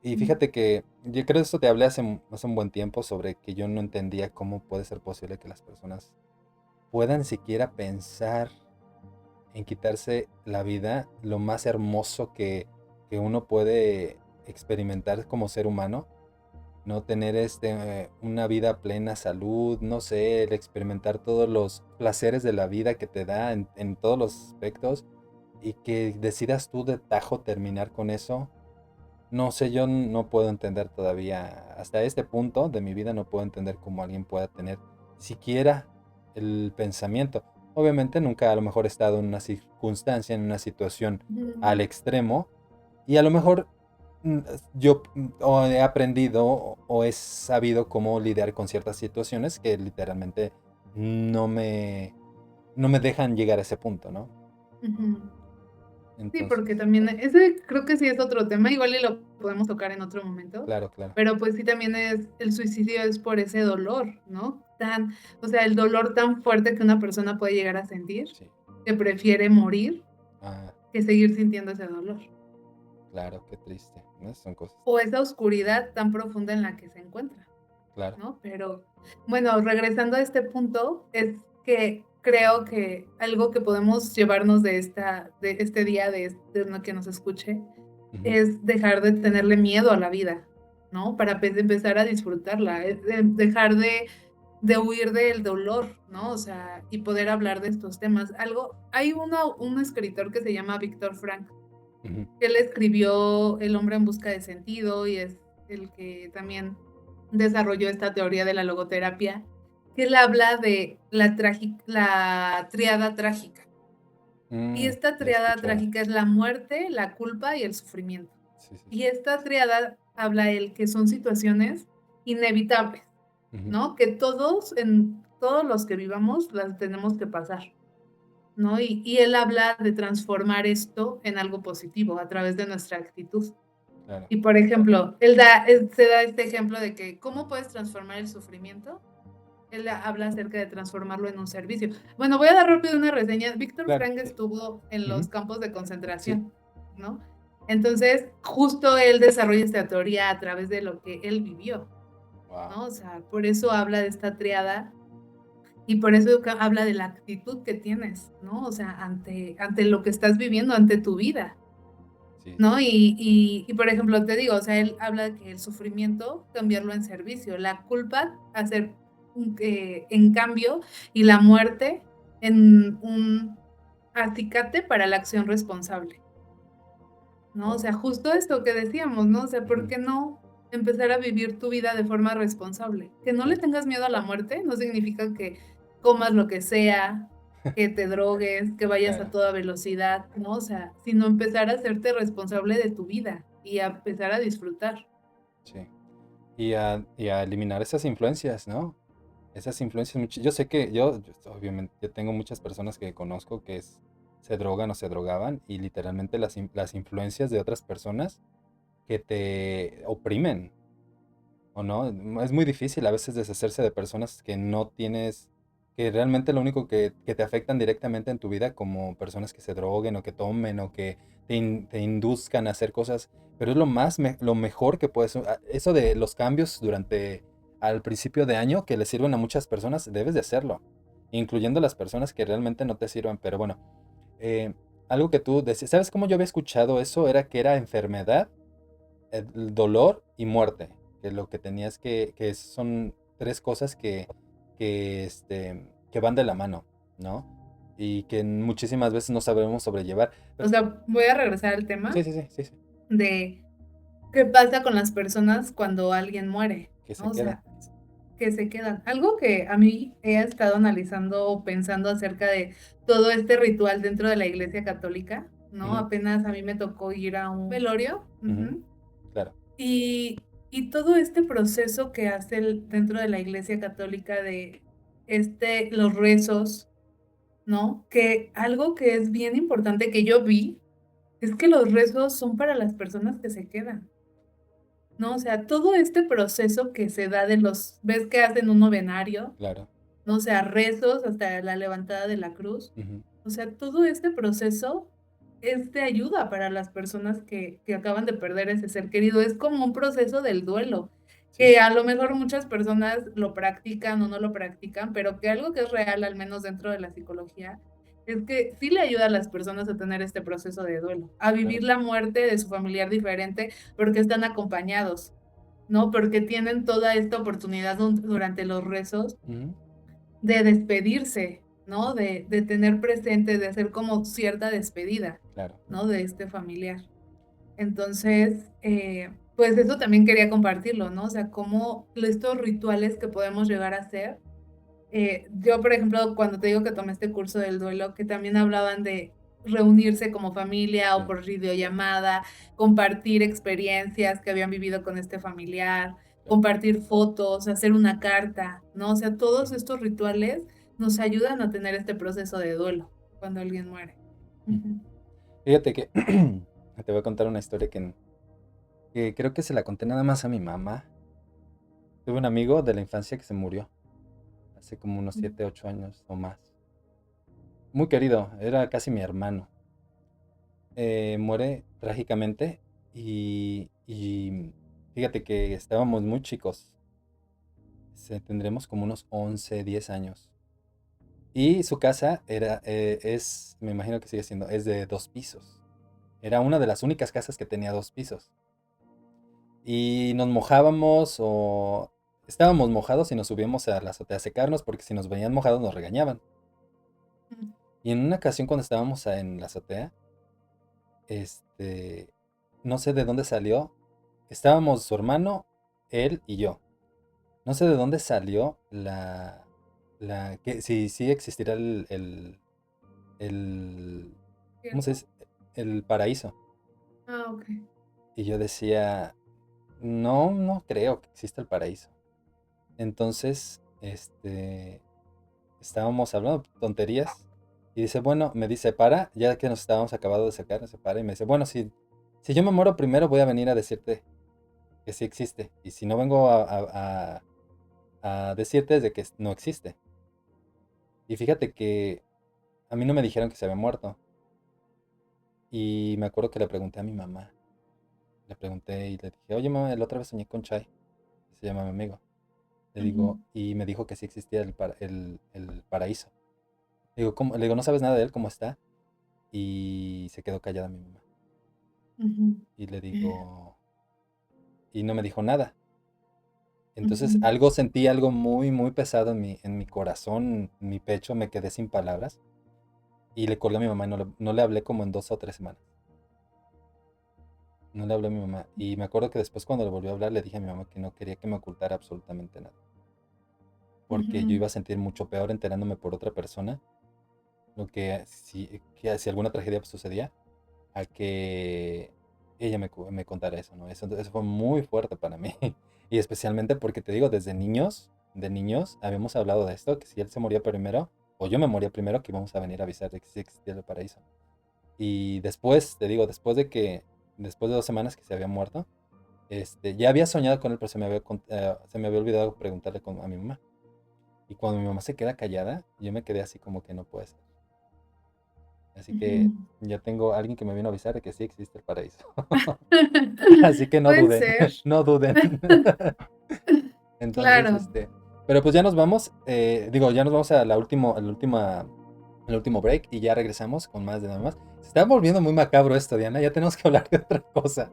Y Mm, fíjate que yo creo esto te hablé hace un buen tiempo sobre que yo no entendía cómo puede ser posible que las personas puedan siquiera pensar en quitarse la vida, lo más hermoso que uno puede experimentar como ser humano, no tener una vida plena, salud, no sé, el experimentar todos los placeres de la vida que te da en todos los aspectos y que decidas tú de tajo terminar con eso. No sé, yo no puedo entender todavía, hasta este punto de mi vida no puedo entender cómo alguien pueda tener siquiera el pensamiento. Obviamente nunca a lo mejor he estado en una circunstancia, en una situación al Ujú, extremo y a lo mejor mm, yo o he aprendido o he sabido cómo lidiar con ciertas situaciones que literalmente no me, no me dejan llegar a ese punto, ¿no? ujú. Sí, porque Entonces, también ese creo que sí es otro tema, igual y lo podemos tocar en otro momento, claro, claro, pero, pues, sí también es el suicidio es por ese dolor, ¿no? O sea, el dolor tan fuerte que una persona puede llegar a sentir, sí. que prefiere morir Ah, que seguir sintiendo ese dolor, claro, qué triste, ¿no? Son cosas, o esa oscuridad tan profunda en la que se encuentra, claro. ¿no? Pero, bueno, regresando a este punto, es que creo que algo que podemos llevarnos de este día, de lo que nos escuche, Ujú, es dejar de tenerle miedo a la vida, ¿no? Para empezar a disfrutarla, es dejar de huir del dolor, ¿no? O sea, y poder hablar de estos temas. Hay un escritor que se llama Víctor Frank, ujú, que él escribió El hombre en busca de sentido y es el que también desarrolló esta teoría de la logoterapia, que él habla de la tríada trágica. Y esta la he tríada escuchado. trágica es la muerte, la culpa y el sufrimiento. Sí, sí, Y sí. esta triada habla él que son situaciones inevitables, Ujú, ¿no? Que todos los que vivamos las tenemos que pasar, ¿no? Y él habla de transformar esto en algo positivo a través de nuestra actitud. claro. Y por ejemplo, se da este ejemplo de que, ¿cómo puedes transformar el sufrimiento? Él habla acerca de transformarlo en un servicio. Bueno, voy a dar rápido una reseña. Víctor Claro, Frank sí. estuvo en los Ujú, campos de sí. concentración, ¿no? Entonces, justo él desarrolla esta teoría a través de lo que él vivió, Wow. ¿no? O sea, por eso habla de esta triada y por eso habla de la actitud que tienes, ¿no? O sea, ante lo que estás viviendo, ante tu vida, Sí, ¿no? Y por ejemplo, te digo, o sea, él habla de que el sufrimiento, cambiarlo en servicio, la culpa, hacer en cambio, y la muerte en un acicate para la acción responsable, ¿no? O wow. sea, justo esto que decíamos, ¿no? O sea, ¿por Ujú, qué no empezar a vivir tu vida de forma responsable? Que no le claro, tengas miedo a la muerte no significa que comas lo que sea, que te drogues, que vayas a claro, toda velocidad, ¿no? O sea, sino empezar a hacerte responsable de tu vida y a empezar a disfrutar. sí. Y a eliminar esas influencias, ¿no? Esas influencias, yo sé que obviamente, yo tengo muchas personas que conozco que se drogan o se drogaban y literalmente las influencias de otras personas que te oprimen, ¿o no? Es muy difícil a veces deshacerse de personas que no tienes, que realmente lo único que te afectan directamente en tu vida, como personas que se droguen o que tomen o que te induzcan a hacer cosas, pero es lo mejor que puedes, eso de los cambios al principio de año que le sirven a muchas personas, debes de hacerlo, incluyendo las personas que realmente no te sirvan, pero bueno, algo que tú decías, ¿sabes cómo yo había escuchado eso? Era que era enfermedad, el dolor y muerte, que lo que tenías que son tres cosas que van de la mano, ¿no? Y que muchísimas veces no sabemos sobrellevar. O Pero, sea, voy a regresar al tema sí, sí, sí, sí, sí, de qué pasa con las personas cuando alguien muere, que se ¿no? O quedan. sea, que se quedan. Algo que a mí he estado analizando o pensando acerca de todo este ritual dentro de la Iglesia Católica, ¿no? Ujú, Apenas a mí me tocó ir a un velorio, ujú, ujú, claro, y todo este proceso que hace dentro de la Iglesia Católica de los rezos, ¿no? Que algo que es bien importante que yo vi es que los rezos son para las personas que se quedan. ¿No? O sea, todo este proceso que se da ves que hacen un novenario, claro. ¿no? O sea, rezos hasta la levantada de la cruz. Ujú, O sea, todo este proceso es de ayuda para las personas que acaban de perder ese ser querido. Es como un proceso del duelo, sí, que a lo mejor muchas personas lo practican o no lo practican, pero que algo que es real, al menos dentro de la psicología, es que sí le ayuda a las personas a tener este proceso de duelo, a claro, vivir la muerte de su familiar diferente porque están acompañados. ¿no? Porque tienen toda esta oportunidad durante los rezos Ujú, de despedirse, ¿no? De tener presente, de hacer como cierta despedida, claro. ¿no? De este familiar. Entonces, pues eso también quería compartirlo, ¿no? O sea, cómo estos rituales que podemos llegar a hacer. Yo, por ejemplo, cuando te digo que tomé este curso del duelo, que también hablaban de reunirse como familia o Sí, por videollamada, compartir experiencias que habían vivido con este familiar, claro. compartir fotos, hacer una carta, ¿no? O sea, todos Ujú, estos rituales nos ayudan a tener este proceso de duelo cuando alguien muere. ujú. Ujú, Fíjate que te voy a contar una historia que creo que se la conté nada más a mi mamá. Tuve un amigo de la infancia que se murió hace como unos ujú, 7, 8 años o más. Muy querido, era casi mi hermano. Muere trágicamente y fíjate que estábamos muy chicos. Tendremos como unos 11, 10 años. Y su casa me imagino que sigue siendo, es de 2 pisos. Era una de las únicas casas que tenía 2 pisos. Y nos mojábamos o estábamos mojados y nos subíamos a la azotea a secarnos porque si nos veían mojados nos regañaban. ujú. Y en una ocasión cuando estábamos en la azotea, este, no sé de dónde salió, estábamos su hermano, él y yo. No sé de dónde salió que si sí existirá el, ¿cómo se ¿Cierto? dice? El paraíso. Ah, okey. Y yo decía, no, no creo que exista el paraíso. Entonces, estábamos hablando tonterías y dice, bueno, me dice, para, ya que nos estábamos acabado de sacar, se para y me dice, bueno, si yo me muero primero voy a venir a decirte que sí existe. Y si no vengo a decirte es de que no existe. Y fíjate que a mí no me dijeron que se había muerto. Y me acuerdo que le pregunté a mi mamá. Le pregunté y le dije, oye mamá, la otra vez soñé con Chai. Se llama mi amigo. Le Ujú, digo, y me dijo que sí existía el paraíso. Le digo, ¿cómo? Le digo, ¿no sabes nada de él? ¿Cómo está? Y se quedó callada mi mamá. ujú. Y le digo, y no me dijo nada. Ujú, Entonces sentí algo muy, muy pesado en mi corazón, en mi pecho, me quedé sin palabras. Y le colgué a mi mamá y no le hablé como en 2 o 3 semanas. No le hablé a mi mamá. Y me acuerdo que después cuando le volvió a hablar le dije a mi mamá que no quería que me ocultara absolutamente nada. Porque yo ujú. iba a sentir mucho peor enterándome por otra persona. Que si alguna tragedia sucedía, a que ella me contara eso, ¿no? Eso fue muy fuerte para mí. Y especialmente porque te digo, de niños, habíamos hablado de esto, que si él se moría primero, o yo me moría primero, que íbamos a venir a avisar de que sí existía el paraíso. Y después, te digo, después de 2 semanas que se había muerto, ya había soñado con él, pero se me había olvidado preguntarle a mi mamá. Y cuando mi mamá se queda callada, yo me quedé así como que no puede ser. Así que Ujú. ya tengo a alguien que me vino a avisar de que sí existe el paraíso. Así que no Puede duden, ser, no duden. Entonces, claro. pero pues ya nos vamos, digo, ya nos vamos al último break y ya regresamos con más de nada más. Se está volviendo muy macabro esto, Diana, ya tenemos que hablar de otra cosa.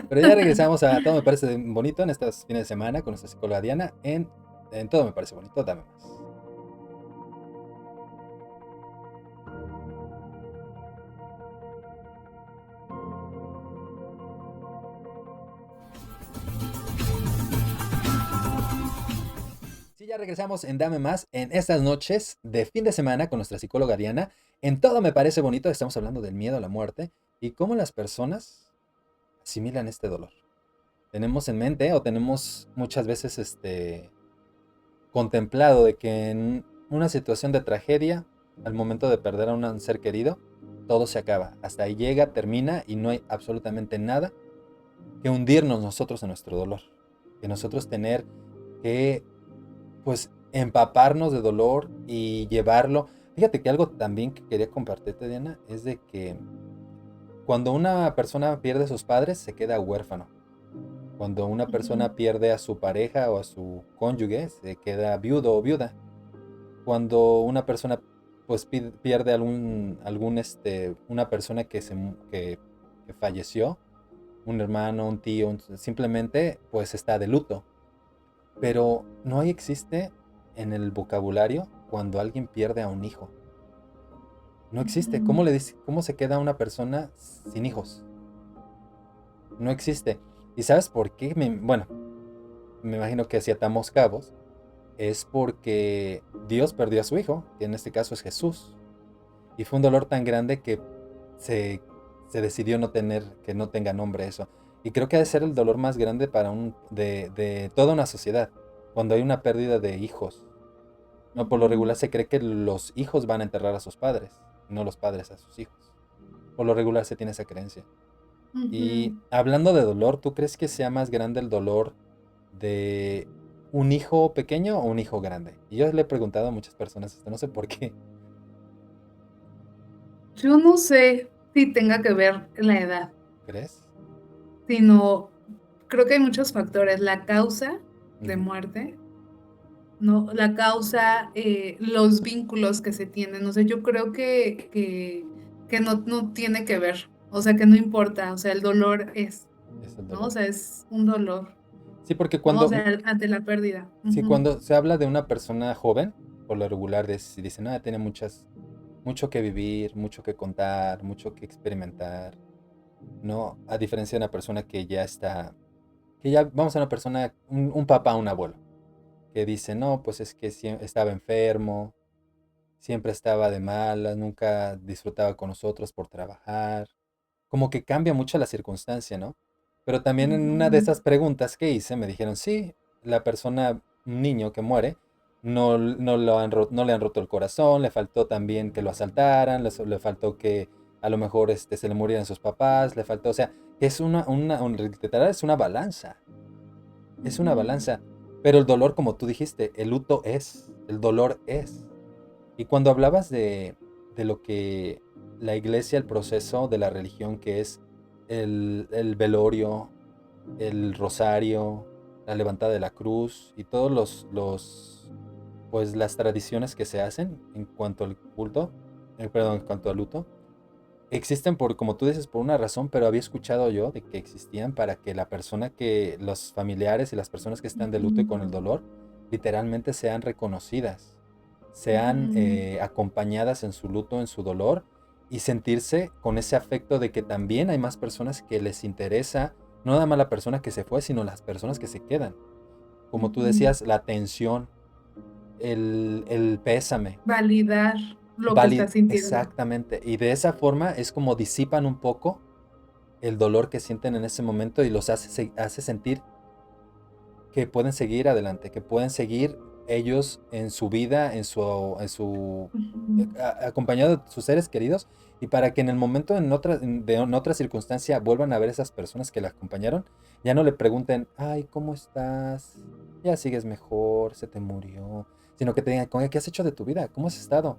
Pero ya regresamos a Todo me parece bonito en estos fines de semana con nuestra psicóloga Diana en Todo me parece bonito, dame más. Sí, ya regresamos en Dame Más en estas noches de fin de semana con nuestra psicóloga Diana. En Todo me parece bonito, estamos hablando del miedo a la muerte y cómo las personas asimilan este dolor. Tenemos en mente o tenemos muchas veces contemplado de que en una situación de tragedia, al momento de perder a un ser querido, todo se acaba. Hasta ahí llega, termina y no hay absolutamente nada que hundirnos nosotros en nuestro dolor. Que nosotros tener que pues empaparnos de dolor y llevarlo. Fíjate que algo también que quería compartirte, Diana, es de que cuando una persona pierde a sus padres, se queda huérfano. Cuando una Ujú, persona pierde a su pareja o a su cónyuge, se queda viudo o viuda. Cuando una persona pues pierde una persona que falleció, un hermano, un tío, simplemente pues está de luto. Pero no existe en el vocabulario cuando alguien pierde a un hijo. No existe. Ujú. ¿Cómo le dice, cómo se queda una persona sin hijos? No existe. ¿Y sabes por qué? Bueno, me imagino que si atamos cabos, es porque Dios perdió a su hijo, que en este caso es Jesús. Y fue un dolor tan grande que se, se decidió no tener, que no tenga nombre eso. Y creo que ha de ser el dolor más grande de toda una sociedad, cuando hay una pérdida de hijos. No, por lo Ujú. regular se cree que los hijos van a enterrar a sus padres, no los padres a sus hijos. Por lo regular se tiene esa creencia. Ujú. Y hablando de dolor, ¿tú crees que sea más grande el dolor de un hijo pequeño o un hijo grande? Y yo le he preguntado a muchas personas esto, no sé por qué. Yo no sé si tenga que ver la edad, ¿Crees? sino creo que hay muchos factores. La causa de Ujú. muerte, ¿no? La causa, los vínculos que se tienen. O sea, yo creo que no tiene que ver. O sea, que no importa. O sea, el dolor es, Es el ¿no? O dolor. sea, es un dolor, Sí, porque ¿no? O sea, ante la pérdida. sí, Ujú. cuando se habla de una persona joven, por lo regular si dicen, ah, tiene mucho que vivir, mucho que contar, mucho que experimentar, ¿no? A diferencia de una persona vamos a una persona, un papá, un abuelo, que dice, no, pues es que estaba enfermo, siempre estaba de malas, nunca disfrutaba con nosotros por trabajar. Como que cambia mucho la circunstancia, ¿no? Pero también en una de Ujú. esas preguntas que hice me dijeron, sí, la persona, un niño que muere, no le han roto el corazón, le faltó también que lo asaltaran, le faltó que a lo mejor se le murieran sus papás, le faltó, o sea, que es literal es una Ujú. balanza, pero el dolor, como tú dijiste, el dolor es. Y cuando hablabas de lo que la iglesia, el proceso de la religión, que es el velorio, el rosario, la levantada de la cruz y todos pues las tradiciones que se hacen en cuanto al culto, perdón, en cuanto al luto, existen como tú dices, por una razón, pero había escuchado yo de que existían para que los familiares y las personas que están de luto y con el Ujú. dolor, literalmente sean reconocidas, sean Ujú. acompañadas en su luto, en su dolor, y sentirse con ese afecto de que también hay más personas que les interesa, no nada más la persona que se fue, sino las personas que se quedan. Como tú Ujú. decías, la atención, el pésame. Validar lo que estás sintiendo. Exactamente. Y de esa forma es como disipan un poco el dolor que sienten en ese momento y los hace sentir que pueden seguir adelante, que pueden seguir ellos en su vida, Ujú. acompañado de sus seres queridos, y para que en el momento, en otra circunstancia, vuelvan a ver esas personas que la acompañaron, ya no le pregunten, ay, ¿cómo estás? Ya sigues mejor, se te murió, sino que te digan, "Oye, ¿qué has hecho de tu vida? ¿Cómo has estado?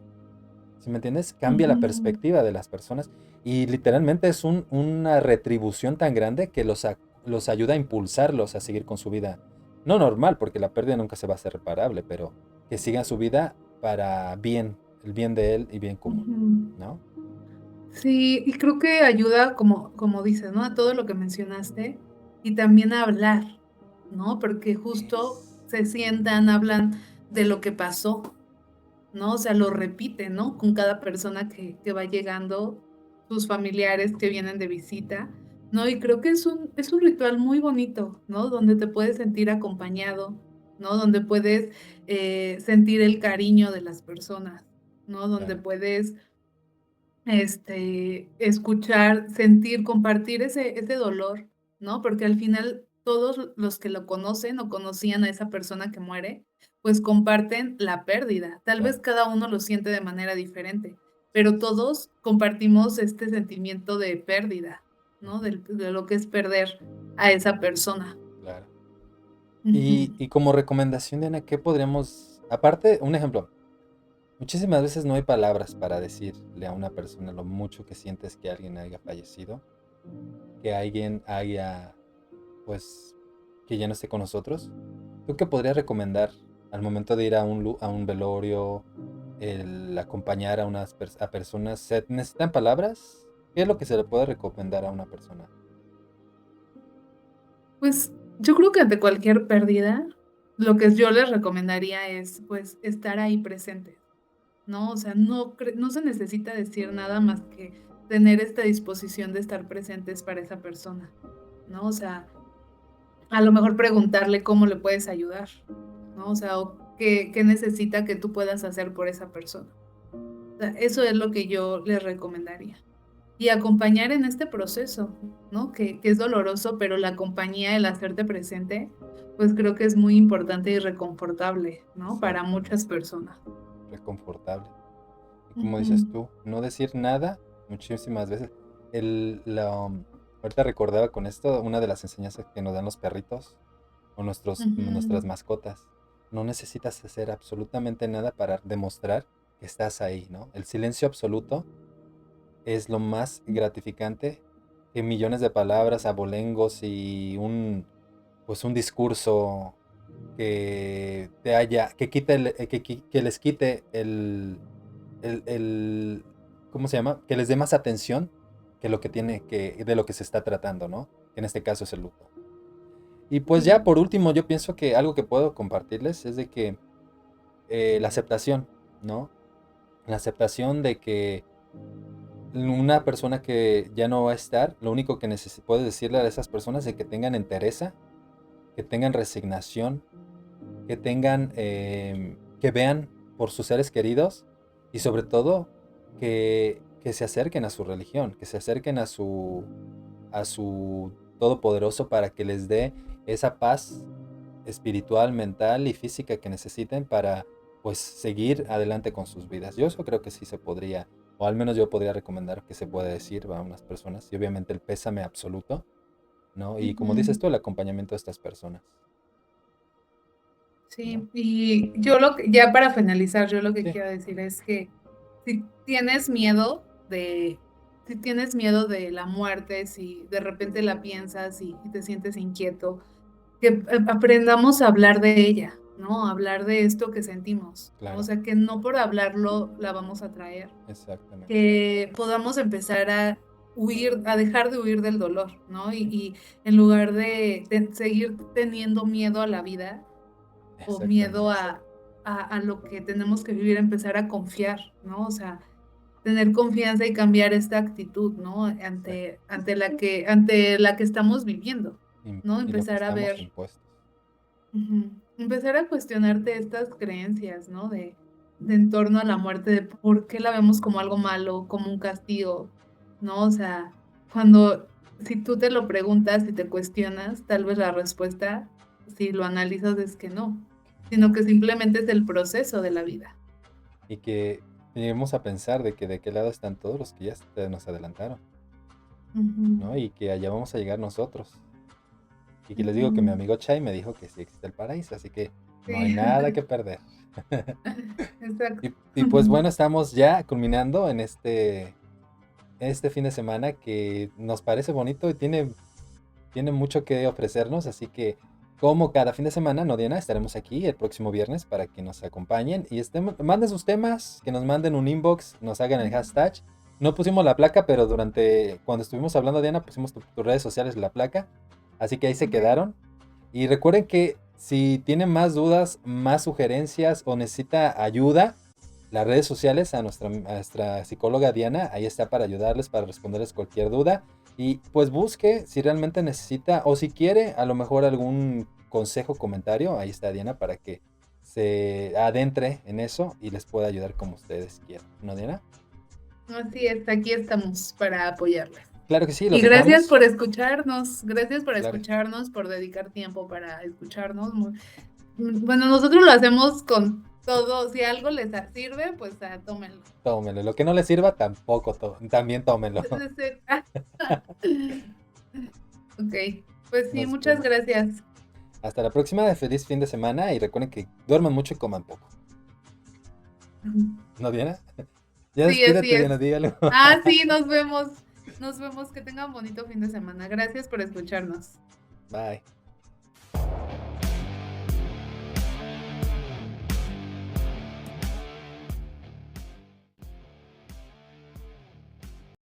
¿Sí me entiendes? Cambia la Ujú. perspectiva de las personas y literalmente es una retribución tan grande que los ayuda a impulsarlos a seguir con su vida. No normal, porque la pérdida nunca se va a hacer reparable, pero que sigan su vida para bien, el bien de él y bien común, Ujú. ¿no? Sí, y creo que ayuda, como dices, ¿no? A todo lo que mencionaste, y también a hablar, ¿no? Porque justo Es, se sientan, hablan de lo que pasó, ¿no? O sea, lo repiten, ¿no? Con cada persona que va llegando, sus familiares que vienen de visita, ¿no? Y creo que es un ritual muy bonito, ¿no? Donde te puedes sentir acompañado, ¿no? Donde puedes, sentir el cariño de las personas, ¿no? Donde claro, puedes, escuchar, sentir, compartir ese dolor, ¿no? Porque al final todos los que lo conocen o conocían a esa persona que muere, pues comparten la pérdida. Tal vez claro. cada uno lo siente de manera diferente, Así pero es. todos compartimos este sentimiento de pérdida, ¿no? Ujú, De lo que es perder a esa persona. claro. Ujú. Y como recomendación, Diana, ¿qué podríamos, aparte, un ejemplo, muchísimas veces no hay palabras para decirle a una persona lo mucho que sientes que alguien haya fallecido, que alguien haya, pues, que ya no esté con nosotros. ¿Tú qué podrías recomendar al momento de ir a un velorio, el acompañar a personas? ¿Se necesitan palabras? ¿Qué es lo que se le puede recomendar a una persona? Pues, yo creo que ante cualquier pérdida, lo que yo les recomendaría es, pues, estar ahí presentes, ¿no? O sea, no se necesita decir nada más que tener esta disposición de estar presentes para esa persona, ¿no? O sea, a lo mejor preguntarle cómo le puedes ayudar, ¿no? O sea, o qué necesita que tú puedas hacer por esa persona. O sea, eso es lo que yo les recomendaría. Y acompañar en este proceso, ¿no? Que es doloroso, pero la compañía, el hacerte presente, pues creo que es muy importante y reconfortable, ¿no? Para Exactamente, muchas personas. reconfortable. Y como Ujú, dices tú, no decir nada muchísimas veces. Ahorita recordaba con esto una de las enseñanzas que nos dan los perritos o nuestras ujú, mascotas. No necesitas hacer absolutamente nada para demostrar que estás ahí, ¿no? El silencio absoluto es lo más gratificante que millones de palabras, abolengos y pues un discurso que quite que les quite el, ¿cómo se llama? Que les dé más atención que lo que de lo que se está tratando, ¿no? Que en este caso es el luto. Y pues ya sí, por último, yo pienso que algo que puedo compartirles es de que la aceptación, ¿no? La aceptación de que una persona que ya no va a estar, lo único que puedes decirle a esas personas es que tengan entereza, que tengan resignación, que que vean por sus seres queridos y sobre todo que se acerquen a su religión, que se acerquen a su Todopoderoso para que les dé esa paz espiritual, mental y física que necesiten para pues seguir adelante con sus vidas. Yo eso creo que sí se podría, o al menos yo podría recomendar que se puede decir a unas personas y obviamente el pésame absoluto, ¿no? Y como dices ujú. tú, el acompañamiento de estas personas, ¿no? Sí, y yo ya para finalizar, yo lo que Sí, quiero decir es que si tienes miedo si tienes miedo de la muerte, si de repente la piensas y te sientes inquieto, que aprendamos a hablar de ella, ¿no? Hablar de esto que sentimos, ¿no? O claro, sea, que no por hablarlo la vamos a traer, exactamente, que podamos empezar a a dejar de huir del dolor, ¿no? Y en lugar de seguir teniendo miedo a la vida o miedo exactamente. a lo que tenemos que vivir, empezar a confiar, ¿no? O sea, tener confianza y cambiar esta actitud, ¿no? Exacto. Ante la que estamos viviendo, ¿no? Y lo que Empezar a estamos ver, impuestos. ujú, empezar a cuestionarte estas creencias, ¿no? De en torno a la muerte, de por qué la vemos como algo malo, como un castigo, ¿no? O sea, cuando, si tú te lo preguntas y te cuestionas, tal vez la respuesta, si lo analizas, es que no, sino No. que simplemente es el proceso de la vida. Y que lleguemos a pensar de que de qué lado están todos los que ya nos adelantaron, Ujú, ¿no? Y que allá vamos a llegar nosotros. Y que les digo que mi ujú, amigo Chai me dijo que sí existe el paraíso, así que no hay sí, nada que perder. exacto. Y pues bueno, estamos ya culminando en este fin de semana que nos parece bonito y tiene mucho que ofrecernos, así que como cada fin de semana, no Diana, estaremos aquí el próximo viernes para que nos acompañen y manden sus temas, que nos manden un inbox, nos hagan el hashtag. No pusimos la placa, pero cuando estuvimos hablando, Diana, pusimos tus redes sociales la placa, así que ahí se Ok. quedaron. Y recuerden que si tienen más dudas, más sugerencias o necesita ayuda, las redes sociales a nuestra psicóloga Diana, ahí está para ayudarles, para responderles cualquier duda. Y pues busque si realmente necesita o si quiere a lo mejor algún consejo, comentario, ahí está Diana para que se adentre en eso y les pueda ayudar como ustedes quieran. ¿No, Diana? Así es, aquí estamos para apoyarles. Claro que sí, Y los dejamos. gracias por Claro, escucharnos, por dedicar tiempo para escucharnos. Bueno, nosotros lo hacemos con todo, si algo les sirve, pues tómenlo. tómelo. Lo que no le sirva, tampoco, también tómelo. Ok, pues sí, Nos muchas vemos. gracias. Hasta la próxima, feliz fin de semana y recuerden que duerman mucho y coman poco. ¿No, Diana? Ya Sí, así despídete, es. Diana, dígalo. Ah, sí, nos vemos. Nos vemos. Que tengan bonito fin de semana. Gracias por escucharnos. Bye.